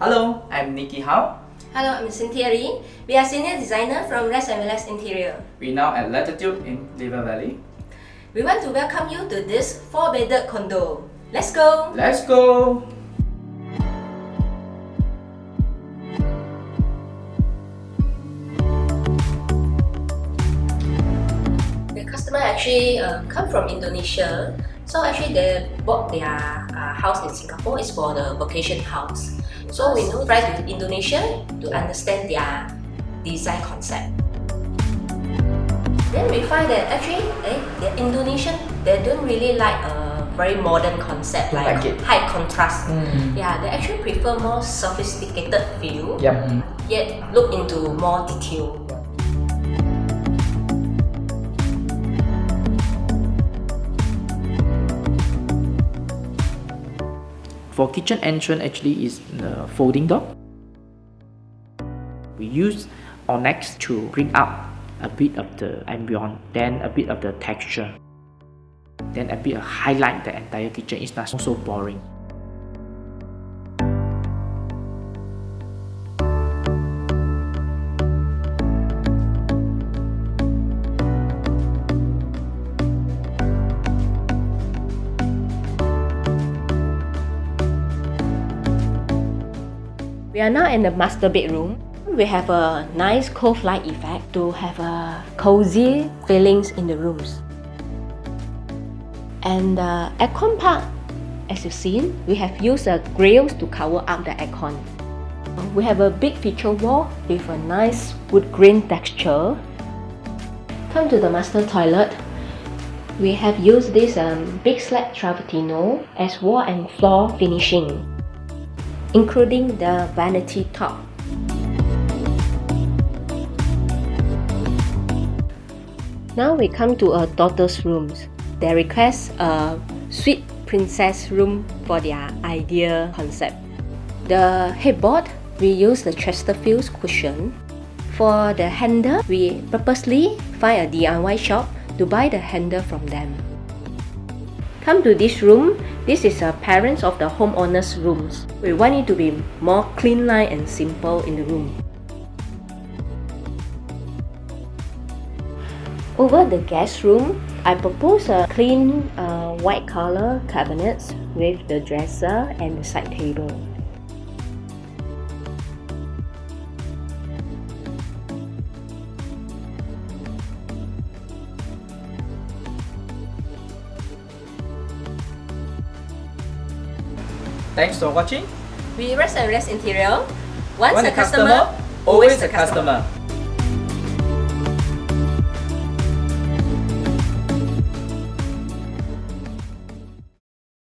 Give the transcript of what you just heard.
Hello, I'm Nikki Hao. Hello, I'm Cynthia Lee. We are senior designer from Rezt+Relax Interior. We're now at Latitude in River Valley. We want to welcome you to this 4-bedded condo. Let's go! Let's go! The customer actually come from Indonesia. So actually they bought their house in Singapore is for the vacation house. So we fly to Indonesia to understand their design concept. Then we find that actually the Indonesian, they don't really like a very modern concept like high contrast. Yeah, they actually prefer more sophisticated feel. Yet look into more detail. For kitchen entrance actually is the folding door. We use onyx to bring up a bit of the ambient, then a bit of the texture, then a bit of highlight the entire kitchen. It's not so boring. We are now in the master bedroom. We have a nice cove light effect to have a cozy feelings in the rooms. And the aircon part, as you've seen, we have used grills to cover up the aircon. We have a big feature wall with a nice wood grain texture. Come to the master toilet. We have used this big slab travertino as wall and floor finishing, including the vanity top. Now we come to a daughter's rooms. They request a sweet princess room for their ideal concept. The headboard, we use the Chesterfield cushion. For the handle, we purposely find a DIY shop to buy the handle from them. Come to this room. This is a parents of the homeowners' rooms. We want it to be more clean line and simple in the room. Over the guest room, I propose a clean white color cabinets with the dresser and the side table. Thanks for watching. We Rezt+Relax Interior. Once One a customer, always a customer.